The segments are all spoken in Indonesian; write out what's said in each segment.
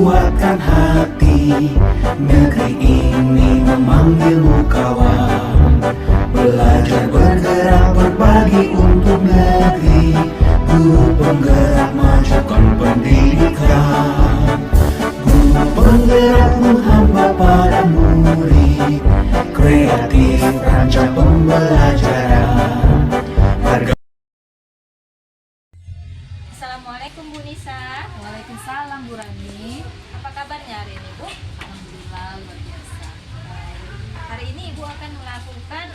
kuatkan hati. Negeri ini memanggilmu kawan. Belajar bergerak berbagi untuk negeri. Guru penggerak majukan pendidikan. Guru penggerak menghamba para murid. Kreatif rancang pembelajaran. Assalamualaikum Bu Nisa. Waalaikumsalam Bu Rani. Apa kabarnya hari ini Bu? Alhamdulillah luar biasa. Hari ini Ibu akan melakukan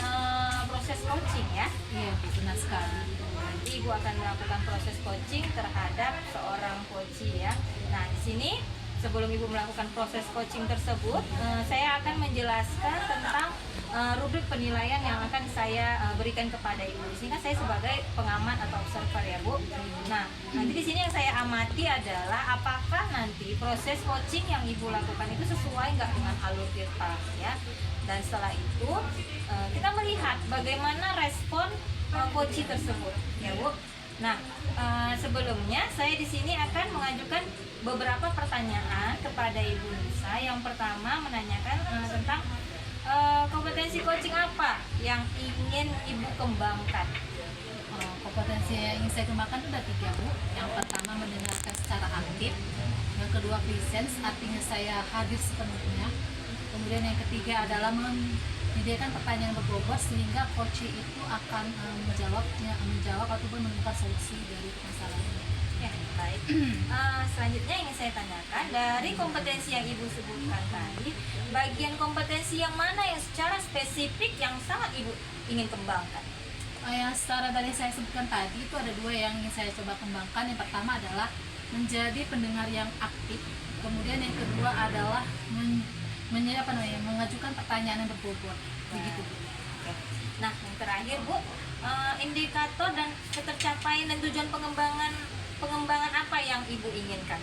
proses coaching ya. Iya Bu, benar sekali. Nanti Ibu akan melakukan proses coaching terhadap seorang coach ya. Nah di sini sebelum Ibu melakukan proses coaching tersebut, saya akan menjelaskan tentang rubrik penilaian yang akan saya berikan kepada Ibu. Di sini kan saya sebagai pengamat atau observer ya Bu. Nah, nanti di sini yang saya amati adalah apakah nanti proses coaching yang Ibu lakukan itu sesuai nggak dengan alur kita ya. Dan setelah itu kita melihat bagaimana respon coach tersebut ya Bu. Nah, sebelumnya saya di sini akan mengajukan beberapa pertanyaan kepada Ibu Nisa. Yang pertama menanyakan tentang kompetensi coaching apa yang ingin Ibu kembangkan? Kompetensi yang ingin saya kembangkan itu ada 3 Bu. Yang pertama mendengarkan secara aktif. Yang kedua presence, artinya saya hadir sepenuhnya. Kemudian yang ketiga adalah menyediakan pertanyaan berbobot sehingga coach itu akan menjawab ataupun menemukan solusi dari permasalahan. Ya, baik. Selanjutnya ingin saya tanyakan dari kompetensi yang Ibu sebutkan tadi, bagian kompetensi yang mana yang secara spesifik yang sangat Ibu ingin kembangkan? Yang secara tadi saya sebutkan tadi itu ada 2 yang ingin saya coba kembangkan. Yang pertama adalah menjadi pendengar yang aktif. Kemudian yang kedua adalah mengajukan pertanyaan yang berbobot. Begitu Bu. Nah, yang terakhir Bu, indikator dan ketercapaian dan tujuan pengembangan apa yang Ibu inginkan?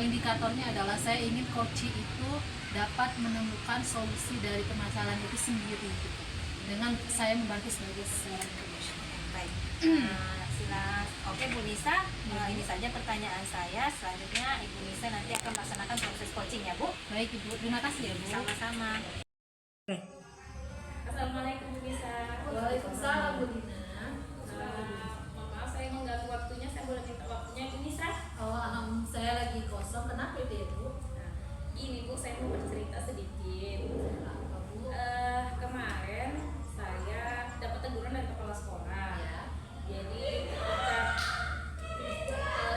Indikatornya adalah saya ingin coach itu dapat menemukan solusi dari permasalahan itu sendiri gitu, dengan saya membantu sebagai seorang coach. Baik. Oke Bu Nisa, ini saja pertanyaan saya. Selanjutnya Ibu Nisa nanti akan melaksanakan proses coaching ya Bu. Baik Ibu, terima kasih ya Bu. Sama-sama. Assalamualaikum Bu Nisa. Waalaikumsalam Bu Dina. Mohon maaf saya mengganggu waktunya, saya boleh minta waktunya Bu Nisa? Saya lagi kosong, kenapa itu ya Bu? Ini Bu, saya mau bercerita sedikit. Apa Bu? Kemarin saya dapat teguran dari kepala sekolah. Ya. Jadi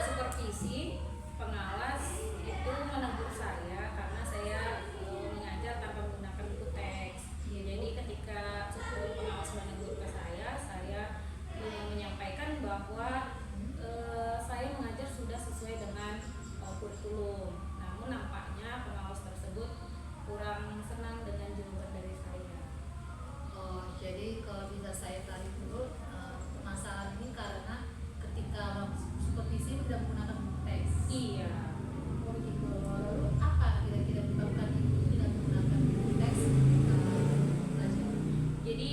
supervisi pengawas itu menegur saya karena saya mengajar tanpa menggunakan buku teks. Jadi ketika pengawas menegur ke saya menyampaikan bahwa saya mengajar sudah sesuai dengan kurikulum. Namun nampaknya pengawas tersebut kurang senang dengan jawaban dari saya. Jadi kalau bisa saya tarik dulu, masalah ini karena ketika supervisi tidak menggunakan buku teks. Iya. Oh gitu. Lalu apa kira-kira menyebabkan ibu tidak menggunakan buku teks belajar? Jadi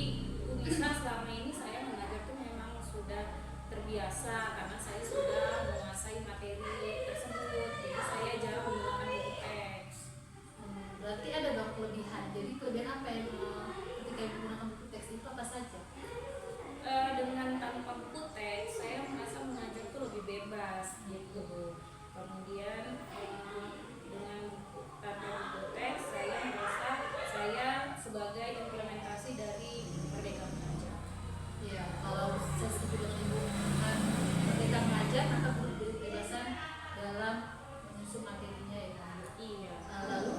bisa selama ini saya mengajar tuh memang sudah terbiasa karena saya sudah menguasai materi tersebut. Jadi saya jarang menggunakan buku teks. Berarti ada dong kelebihan. Jadi kelebihan apa yang ketika ibu menggunakan buku teks itu apa saja? Dengan tanpa buku teks saya merasa mengajar tuh lebih bebas gitu. Kemudian dengan tanpa buku teks saya merasa saya sebagai implementasi dari Merdeka Mengajar. Iya, kalau saya setuju dengan ibu dengan ketika mengajar maka guru diberi kebebasan dalam menyusun materinya ya kan? Iya. Lalu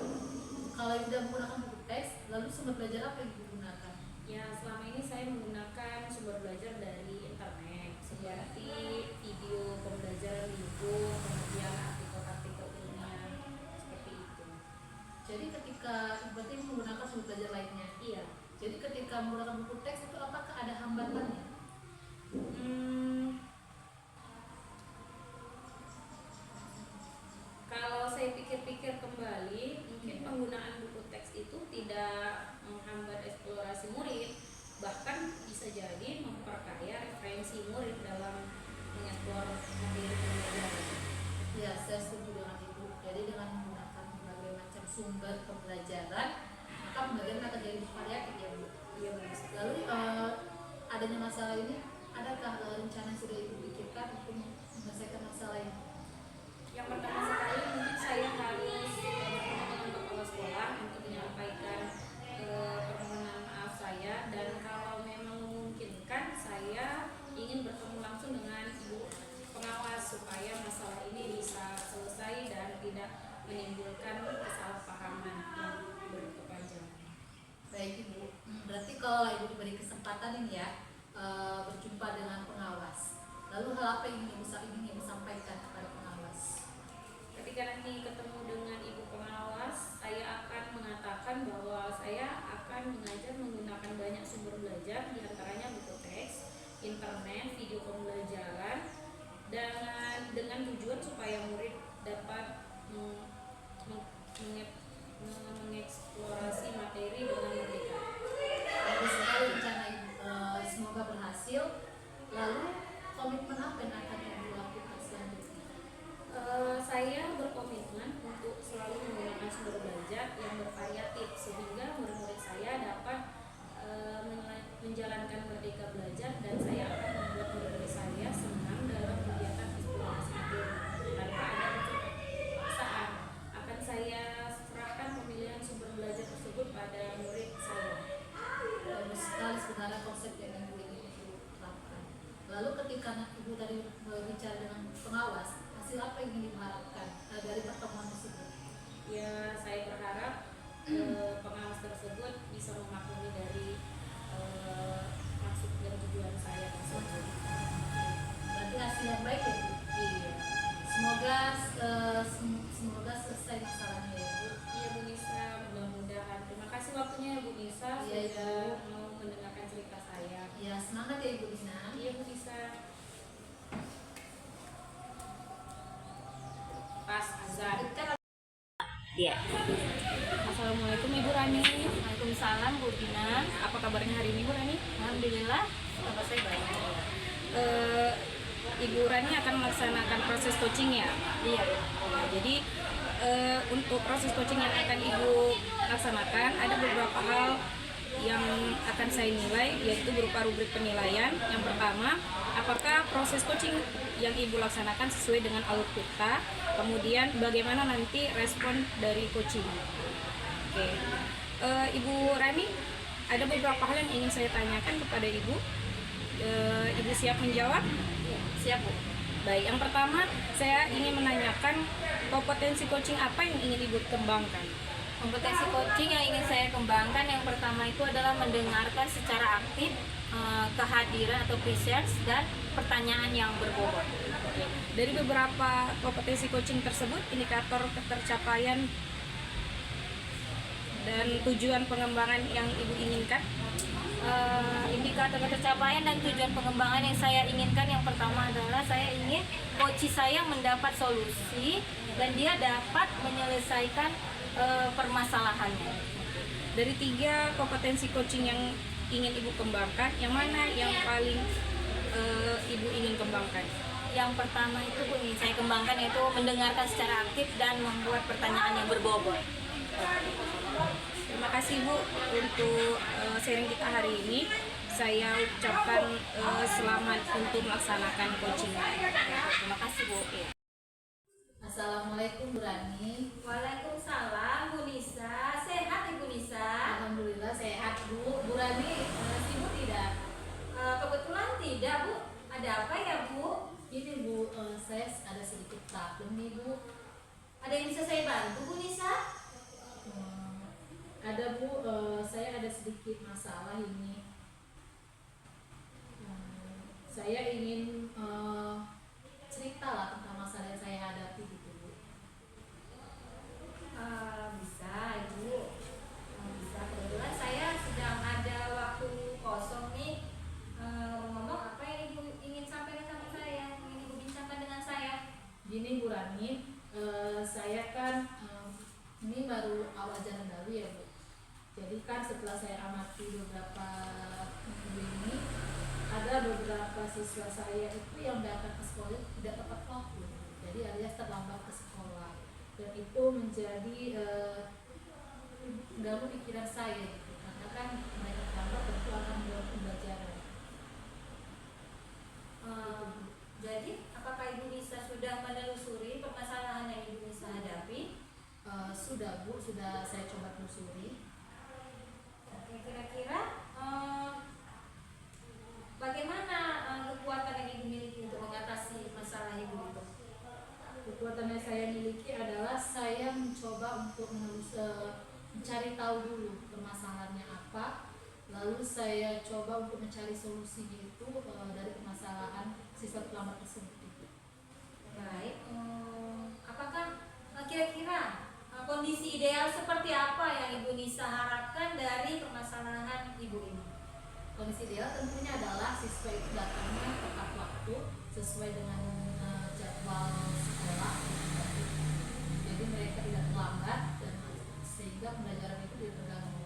kalau tidak menggunakan buku teks, lalu sumber belajar apa yang digunakan? Ya, selama ini saya menggunakan sumber belajar dari internet seperti video pembelajaran YouTube, kemudian artikel-artikel ilmiah seperti itu. Jadi ketika berarti menggunakan sumber belajar lainnya. Iya. Jadi ketika menggunakan buku teks itu apakah ada hambatannya? Kalau saya pikir-pikir kembali, mungkin penggunaan buku teks itu tidak menghambat eksplorasi murid, bahkan bisa jadi memperkaya referensi murid dalam mengeksplor materi pembelajaran. Ya, saya setuju dengan ibu. Jadi dengan menggunakan sumber pembelajaran, maka pembelajaran akan jadi variatif ya Bu. Iya Bu. Lalu adanya masalah ini, adakah rencana yang sudah Ibu pikirkan untuk menyelesaikan masalah ini? Yang pertama sekali mungkin saya harus bertemu dengan kepala sekolah untuk menyampaikan permohonan maaf saya, dan kalau memang memungkinkan saya ingin bertemu langsung dengan ibu pengawas supaya masalah ini bisa selesai dan tidak menimbulkan kesalahpahaman yang berkepanjangan. Baik Ibu, berarti kalau Ibu diberi kesempatan ini ya berjumpa dengan pengawas, lalu hal apa yang ingin Ibu sampaikan kepada pengawas? Ketika nanti ketemu dengan ibu pengawas, saya akan mengatakan bahwa saya akan mengajar menggunakan banyak sumber belajar, diantaranya buku teks, internet, video pembelajaran, dengan tujuan supaya murid dapat mengeksplorasi materi dengan merdeka. Bagus sekali rencana Ibu, semoga berhasil. Lalu komitmen apa yang akan Ibu lakukan selanjutnya? Saya berkomitmen untuk selalu menggunakan sumber belajar yang bervariatif sehingga murid-murid saya dapat menjalankan merdeka belajar, dan saya akan membuat murid-murid saya senang dalam kegiatan eksplorasi materi tanpa ada unsur paksaan. Akan saya serahkan pemilihan sumber belajar tersebut pada murid saya. Bagus sekali sebenarnya konsep yang Ibu ingin Ibu terapkan. Lalu ketika Ibu tadi berbicara dengan pengawas, hasil apa yang ingin diharapkan dari pertemuan tersebut? Ya, saya berharap pengawas tersebut bisa memaklumi dari maksud dan tujuan saya tersebut. Berarti hasil yang baik ya Bu? Iya. Semoga selesai masalahnya ya Bu. Iya Bu Nisa, mudah-mudahan. Terima kasih waktunya ya Bu Nisa Iya, sudah Ibu. mau mendengarkan cerita saya. Ya semangat ya Ibu Dina. Iya Bu Nisa. Pas azan. Iya. Assalamualaikum Ibu Rani. Waalaikumsalam Bu Dina. Apa kabarnya hari ini Bu Rani? Alhamdulillah kabar saya baik. Ibu Rani akan melaksanakan proses coaching ya? Iya. Jadi untuk proses coaching yang akan Ibu laksanakan ada beberapa hal yang akan saya nilai, yaitu berupa rubrik penilaian. Yang pertama, apakah proses coaching yang Ibu laksanakan sesuai dengan alur kita, kemudian bagaimana nanti respon dari coaching. Oke. Ibu Rani, ada beberapa hal yang ingin saya tanyakan kepada Ibu. Ibu siap menjawab? Siap Bu. Baik, yang pertama saya ingin menanyakan kompetensi coaching apa yang ingin Ibu kembangkan? Kompetensi coaching yang ingin saya kembangkan yang pertama itu adalah mendengarkan secara aktif kehadiran atau research dan pertanyaan yang berbobot. Oke. Dari beberapa kompetensi coaching tersebut, indikator ketercapaian dan tujuan pengembangan yang Ibu inginkan? Indikator ketercapaian dan tujuan pengembangan yang saya inginkan yang pertama adalah saya ingin coach saya mendapat solusi dan dia dapat menyelesaikan permasalahannya. Dari 3 kompetensi coaching yang ingin Ibu kembangkan, yang mana yang paling Ibu ingin kembangkan? Yang pertama itu Bu, ingin saya kembangkan yaitu mendengarkan secara aktif dan membuat pertanyaan yang berbobot. Terima kasih Bu untuk sharing kita hari ini. Saya ucapkan selamat untuk melaksanakan coaching. Terima kasih Bu. Assalamualaikum Bu Rani. Waalaikumsalam Bu Nisa. Sehat Ibu Nisa? Alhamdulillah sehat Bu. Bu Rani sibuk tidak? Kebetulan tidak Bu. Ada apa ya Bu? Ini Bu, saya ada sedikit problem nih Bu. Ada yang bisa saya bantu Bu Nisa? Ada Bu, saya ada sedikit masalah ini. Saya ingin cerita lah tentang masalah yang saya hadapi gitu Bu. Bisa Ibu. Bisa. Kebetulan saya sedang ada waktu kosong nih. Ngomong apa yang Ibu ingin sampaikan sama saya? Ingin Ibu bincangkan dengan saya? Gini Bu Rani, saya kan ini baru awal jalan baru ya Bu. Jadi kan setelah saya amati beberapa minggu ini, ada beberapa siswa saya itu yang datang ke sekolah tidak tepat waktu, jadi alias terlambat ke sekolah, dan itu menjadi mengganggu pikiran saya gitu. Karena kan mereka terlambat tentu akan mengganggu pembelajaran. Jadi apakah Ibu Nisa sudah menelusuri permasalahan yang Ibu Nisa hadapi? Sudah Bu, sudah saya coba telusuri. Oke, kira-kira bagaimana kekuatan yang Ibu miliki untuk mengatasi masalah Ibu itu? Kekuatan yang saya miliki adalah saya mencoba untuk mencari tahu dulu permasalahannya apa, lalu saya coba untuk mencari solusinya itu dari permasalahan siswa terlambat tersebut. Baik, apakah kira-kira kondisi ideal seperti apa yang Ibu Nisa harapkan dari permasalahan Ibu ini? Kondisi ideal tentunya adalah siswa itu datangnya tepat waktu sesuai dengan jadwal sekolah. Jadi mereka tidak terlambat dan sehingga pembelajaran itu tidak terganggu.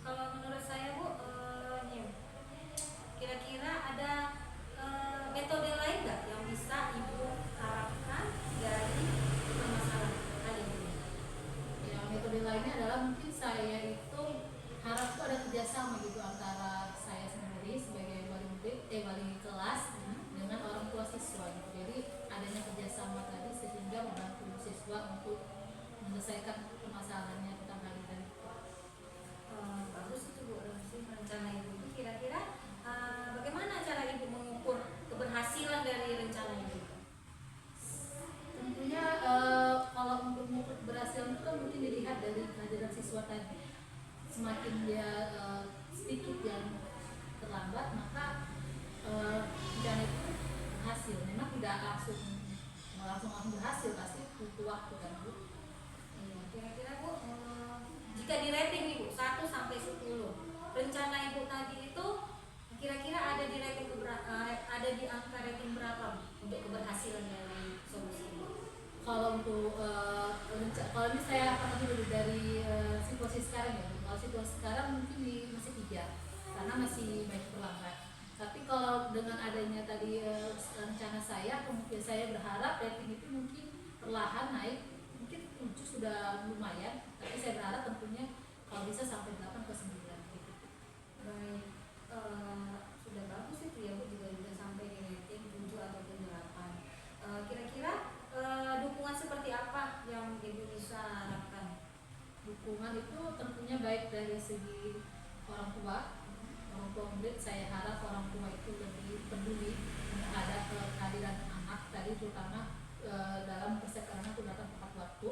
Kalau menurut saya Bu, kira-kira ada metode lain nggak yang bisa Ibu harapkan dari permasalahan ini? Yang metode lainnya adalah mungkin saya itu harap tuh ada kerjasama gitu antara saya sendiri sebagai wali kelas dengan orang tua siswa gitu. Jadi adanya kerjasama tadi sehingga membantu siswa untuk menyelesaikan permasalahannya tentang hal ini. Bagus itu Bu, rencana Ibu. Kira-kira bagaimana cara Ibu mengukur keberhasilan dari rencana Ibu? Tentunya kalau untuk mengukur keberhasilan itu kan mungkin dilihat dari kehadiran siswa tadi. Semakin dia sedikit yang terlambat, maka rencana itu berhasil. Memang tidak langsung berhasil, pasti butuh waktu kan Bu. Kira-kira Bu, jika di rating Ibu 1 sampai 10, rencana Ibu tadi itu kira-kira ada di rating ada di angka rating berapa Bu, untuk keberhasilan dari solusi ini? Kalau untuk kalau ini saya akan dulu dari situasi sekarang ya. Kalau situasi sekarang mungkin masih 3 karena masih banyak terlambat. Tapi kalau dengan adanya tadi rencana saya, kemudian saya berharap rating itu mungkin perlahan naik, mungkin 7 sudah lumayan. Tapi saya berharap tentunya kalau bisa sampai 8 ke 9 gitu. Baik, sudah bagus itu ya Bu, juga sampai di rating 7 ataupun 8. Kira-kira dukungan seperti apa yang Ibu bisa harapkan? Dukungan itu tentunya baik dari segi orang tua murid. Saya harap orang tua itu lebih peduli terhadap kehadiran anak tadi, terutama dalam persekolahan itu datang tepat waktu,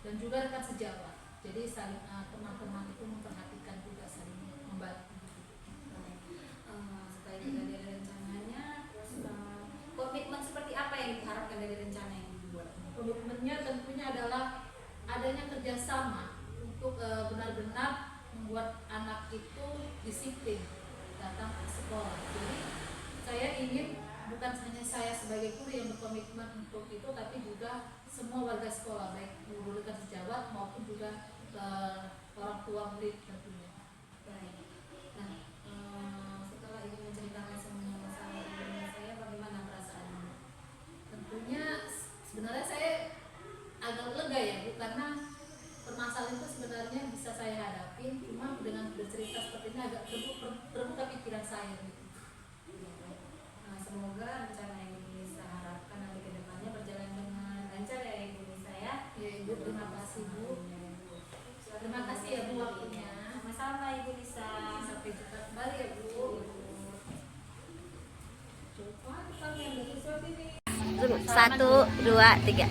dan juga rekan sejawat. Jadi saling teman-teman itu memperhatikan juga, saling membantu. Setelah itu dari rencananya, terus komitmen seperti apa yang diharapkan dari rencana yang dibuat? Komitmennya tentunya adalah adanya kerjasama untuk benar-benar membuat anak itu disiplin datang ke sekolah. Jadi saya ingin bukan hanya saya sebagai guru yang berkomitmen untuk itu, tapi juga semua warga sekolah, baik guru dan sejawat maupun juga orang tua murid tentunya. Baik. Nah, setelah Ibu menceritakan semua masalah Ibu saya, bagaimana perasaannya? Tentunya sebenarnya saya agak lega ya Bu, karena permasalahan itu sebenarnya bisa saya hadapi, cuma dengan bercerita seperti ini agak terbuka pikiran saya gitu. Semoga rencana yang Ibu Nisa harapkan nanti ke depannya berjalan dengan lancar ya Ibu Nisa ya. Ya Ibu, terima kasih Bu. Terima kasih ya Bu waktunya. Sama-sama Ibu Nisa. Sampai jumpa kembali ya Bu. Satu, dua, tiga.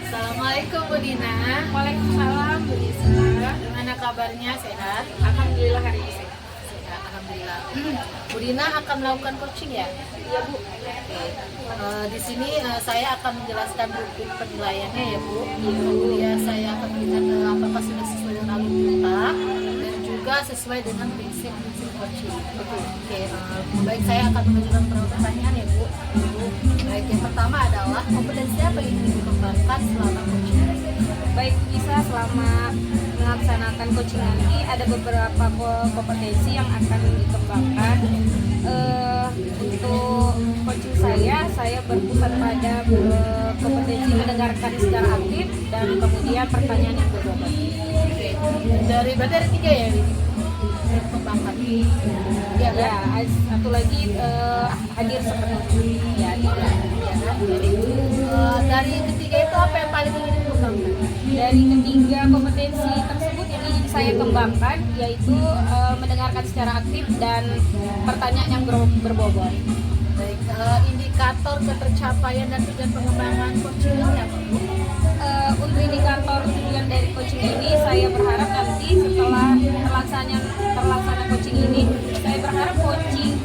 Assalamualaikum Bu Dina. Waalaikumsalam Bu Nisa. Gimana kabarnya, sehat? Alhamdulillah hari ini sehat. Sehat, alhamdulillah. Bu Dina akan melakukan coaching ya? Iya Bu. Oke. Di sini saya akan menjelaskan rubrik penilaiannya ya Bu. Kemudian saya akan melihat apakah sudah sesuai dengan alur kita dan juga sesuai dengan prinsip-prinsip coaching. Oke. Baik, saya akan mengajukan beberapa pertanyaan ya Bu. Baik, yang pertama adalah kompetensi apa yang ingin dikembangkan selama coaching? Baik Bu Nisa, selama melaksanakan coaching nanti ada beberapa kompetensi yang akan dikembangkan. Untuk coaching saya saya berpusat pada kompetensi mendengarkan secara aktif dan kemudian pertanyaan yang berbobot. Oke. Berarti ada 3 ya ini? Kembangkan. Ya, satu lagi hadir sepenuhnya. Ya, 3. Ya kan? Jadi dari ketiga itu apa yang paling ingin dikembangkan? Dari ketiga kompetensi tersebut yang ingin saya kembangkan yaitu mendengarkan secara aktif dan pertanyaan yang berbobot. Baik, indikator ketercapaian dan tujuan pengembangan coaching ini apa, Bu? Untuk indikator tujuan dari coaching ini, saya berharap nanti setelah terlaksana coaching ini, saya berharap coaching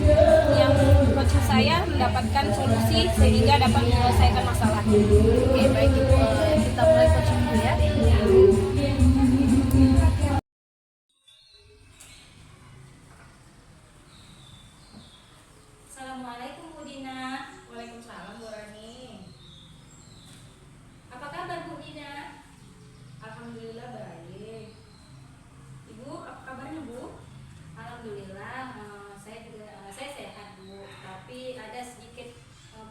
saya mendapatkan solusi sehingga dapat menyelesaikan masalah. Oke, baik Ibu, kita mulai coaching dulu ya. Assalamualaikum Bu Dina. Waalaikumsalam Bu Rani. Apa kabar Bu Dina? Alhamdulillah baik. Ibu, apa kabarnya Bu? Alhamdulillah, saya sehat Bu. Tapi ada sedikit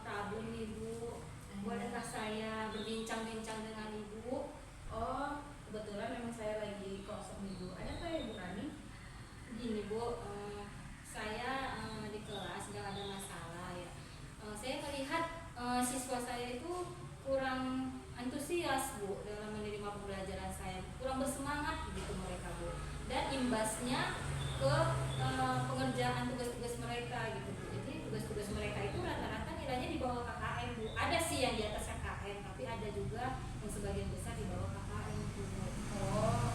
problem nih Bu. Bolehkah saya berbincang-bincang dengan Ibu? Oh, kebetulan memang saya lagi kosong nih Bu. Ada apa ya Bu Rani? Gini Bu, saya di kelas sedang ada masalah ya. Saya melihat siswa saya itu kurang antusias Bu dalam menerima pembelajaran saya, kurang bersemangat gitu mereka Bu. Dan imbasnya ke pengerjaan tugas-tugas mereka gitu Bu. Jadi tugas-tugas mereka itu rata-rata nilainya di bawah KKM Bu. Ada sih yang di atas KKM, tapi ada juga yang sebagian besar di bawah KKM Bu. Oh,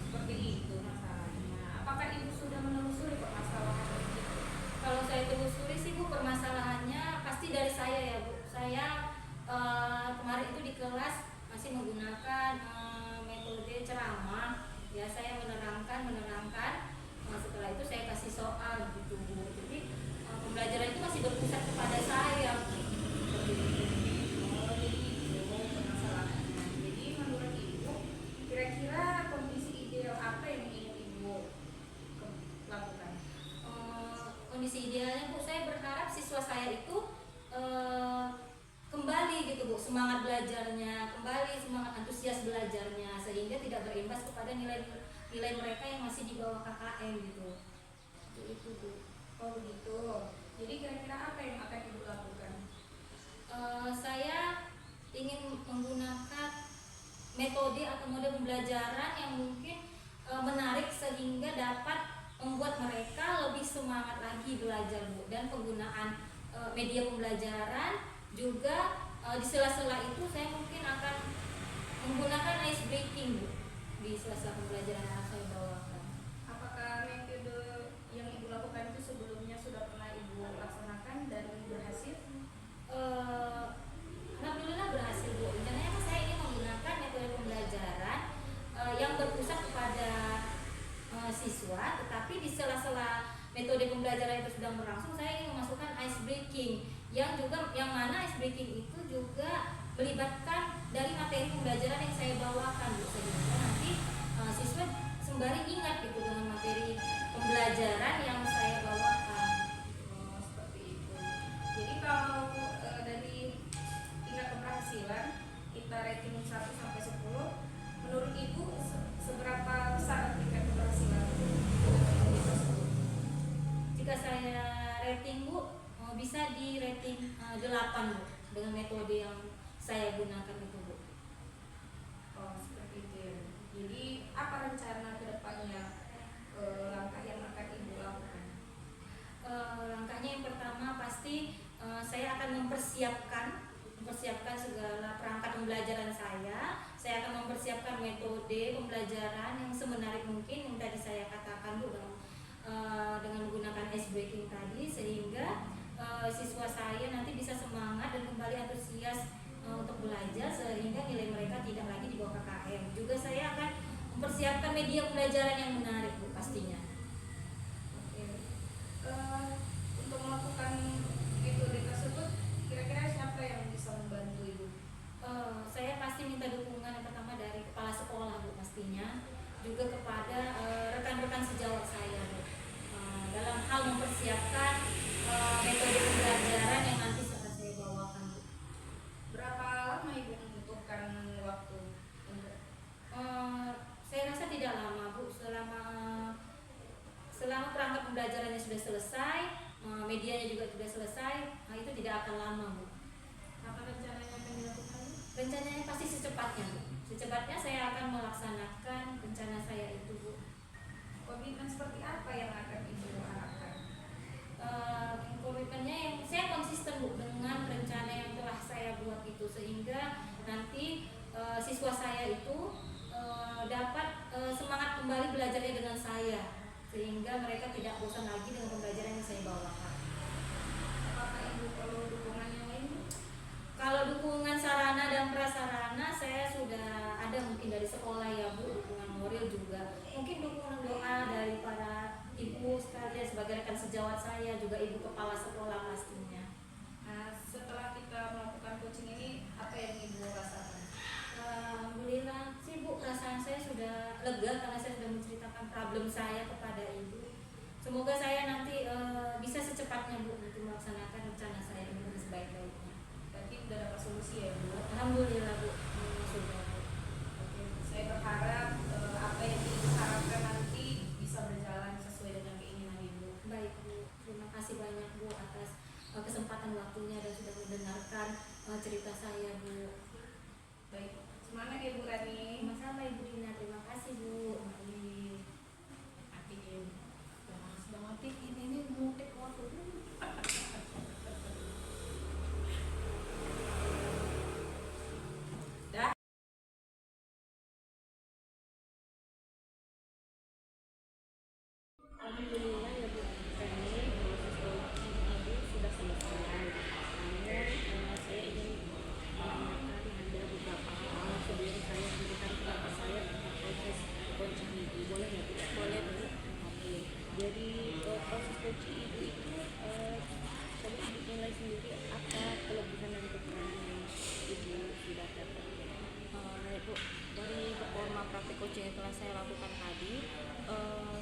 seperti itu masalahnya. Apakah Ibu sudah menelusuri permasalahan itu? Kalau saya telusuri sih Bu, permasalahannya pasti dari saya ya Bu. Saya kemarin itu di kelas masih menggunakan metode ceramah. Ya, saya menerangkan. Setelah itu saya kasih soal gitu Bu. Jadi pembelajaran itu masih berpusat kepada saya. Seperti itu. Oh, jadi itu permasalahannya. Jadi menurut Ibu, kira-kira kondisi ideal apa yang ingin Ibu lakukan? Kondisi idealnya Bu, saya berharap siswa saya itu kembali gitu Bu, semangat belajarnya, kembali semangat antusias belajarnya, sehingga tidak berimbas kepada nilai mereka yang masih di bawah KKM gitu. Itu Bu. Oh begitu. Jadi kira-kira apa yang akan Ibu lakukan? Saya ingin menggunakan metode atau mode pembelajaran yang mungkin menarik sehingga dapat membuat mereka lebih semangat lagi belajar Bu. Dan penggunaan media pembelajaran juga di sela-sela itu saya mungkin akan menggunakan ice breaking Bu di sela-sela pembelajaran yang saya bawakan. Apakah metode yang Ibu lakukan itu sebelumnya sudah pernah Ibu laksanakan dan berhasil? Alhamdulillah berhasil Bu. Rencananya kan saya ingin menggunakan metode pembelajaran yang berpusat kepada siswa, tetapi di sela-sela metode pembelajaran itu sedang berlangsung, saya ingin memasukkan ice breaking yang mana ice breaking itu juga melibatkan dari materi pembelajaran yang saya bawakan Bu, sehingga nanti siswa sembari ingat gitu dengan materi pembelajaran yang saya bawakan. Oh, seperti itu. Jadi kalau dari tingkat keberhasilan kita rating 1 sampai 10, menurut Ibu seberapa besar tingkat keberhasilan tersebut? Jika saya rating Bu, bisa di rating 8 Bu dengan metode yang saya gunakan itu Bu. Oh, seperti itu. Jadi apa rencana ke depannya, langkah yang akan Ibu lakukan? Langkahnya yang pertama pasti saya akan mempersiapkan segala perangkat pembelajaran saya. Saya akan mempersiapkan metode pembelajaran yang semenarik mungkin yang tadi saya katakan Bu, dengan menggunakan ice breaking tadi, sehingga siswa saya nanti bisa semangat dan kembali antusias untuk belajar, sehingga nilai mereka tidak lagi di bawah KKM. Juga saya akan mempersiapkan media pembelajaran yang menarik Bu pastinya. Oke. Untuk melakukan metode tersebut, kira-kira siapa yang bisa membantu Ibu? Saya pasti minta dukungan yang pertama dari kepala sekolah Bu pastinya, juga kepada rekan-rekan sejawat saya Bu, dalam hal mempersiapkan metode pembelajaran yang nanti akan saya bawakan lama Bu. Apa rencananya akan dilakukan? Rencananya pasti secepatnya Bu. Secepatnya saya akan melaksanakan rencana saya itu Bu. Komitmen seperti apa yang akan Ibu harapkan? Komitmennya yang saya konsisten Bu dengan rencana yang telah saya buat itu, sehingga nanti siswa saya itu dapat semangat kembali belajarnya dengan saya, sehingga mereka tidak bosan lagi dengan pembelajaran yang saya bawakan. Apakah Ibu perlu dukungan yang lain? Kalau dukungan sarana dan prasarana saya sudah ada mungkin dari sekolah ya Bu, dukungan moral juga, mungkin dukungan doa dari para ibu sekalian sebagai rekan sejawat saya, juga ibu kepala sekolah pastinya. Nah, setelah kita melakukan coaching ini, apa yang Ibu rasakan? Alhamdulillah sih Bu, perasaan saya sudah lega karena saya sudah menceritakan problem saya kepada ibu. Semoga saya nanti bisa secepatnya Bu nanti melaksanakan rencana saya dengan sebaik-baiknya. Berarti sudah dapat solusi ya Bu? Alhamdulillah Bu, sudah Bu. Oke, saya berharap apa yang Ibu harapkan nanti bisa berjalan sesuai dengan keinginan Ibu. Baik Bu, terima kasih banyak Bu atas kesempatan waktunya dan sudah mendengarkan cerita saya Bu. Baik, semangat ya Bu Rani. Sama-sama Ibu Dina, terima kasih Bu. Matiin. Jangan sedang matiin ini mutik waktu. Dah. Alhamdulillah ya Bu, kami proses coaching Ibu sudah selesai. Namun saya ingin menanyakan ada beberapa hal sebelum saya memberikan pendapat saya tentang proses coaching Ibu. Boleh ya Bu? Boleh Bu. Oke. Jadi proses coaching Ibu itu coba Ibu nilai sendiri apa kelebihan dan kekurangan yang Ibu sudah dapat. Baik Bu, dari performa praktek coaching yang telah saya lakukan tadi,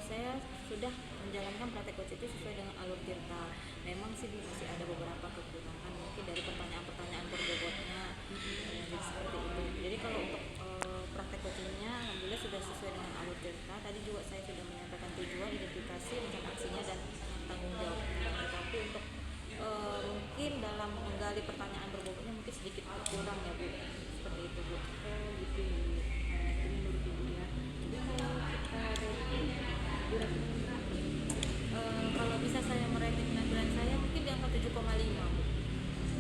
saya sudah menjalankan praktek coaching itu sesuai dengan alur Tirta. Memang sih masih ada beberapa kekurangan mungkin dari pertanyaan-pertanyaan berbobotnya, jadi seperti itu. Jadi kalau untuk praktek coachingnya, alhamdulillah sudah sesuai dengan alur Tirta. Tadi juga saya sudah menyampaikan tujuan, identifikasi, rencana aksinya dan tanggung jawabnya. Tetapi untuk mungkin dalam menggali pertanyaan berbobotnya mungkin sedikit kurang ya Bu, seperti itu Bu. Gitu ya Bu. Itu menurut Ibu ya. Jadi kalau kita rating durasinya berapa? Kalau bisa saya merating penampilan saya mungkin di angka 7,5 Bu.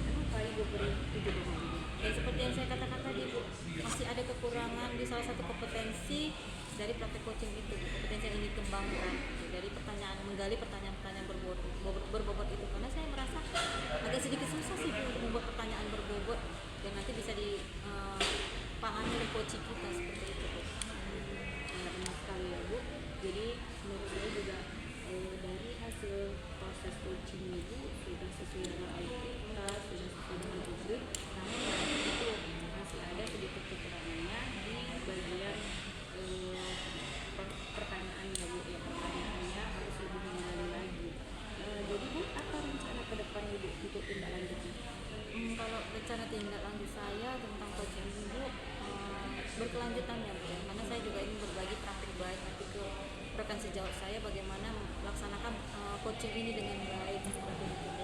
Kenapa Ibu beri 7,5? Dan seperti yang saya katakan tadi Bu, masih ada kekurangan di salah satu kompetensi dari praktek coaching itu, kompetensi yang ingin dikembangkan. Dari menggali pertanyaan-pertanyaan berbobot itu, karena saya merasa agak sedikit susah sih Bu untuk membuat pertanyaan berbobot yang nanti bisa dipahami oleh coaching kita, seperti itu Bu. Benar sekali ya Bu. Jadi menurut saya juga dari hasil proses coaching Ibu sudah sesuai dengan kita, sudah sesuai dengan tujuan. Namun itu masih ada sedikit kekurangannya di bagian pertanyaan ya Bu, ya pertanyaannya harus lebih menggali lagi. Jadi Bu, apa rencana ke depan Ibu untuk tindak lanjutnya? Kalau rencana tindak lanjut saya tentang coaching Ibu berkelanjutan ya Bu, karena saya juga ingin berbagi praktik baik nanti ke rekan sejawat saya bagaimana melaksanakan coaching ini dengan baik, seperti itu.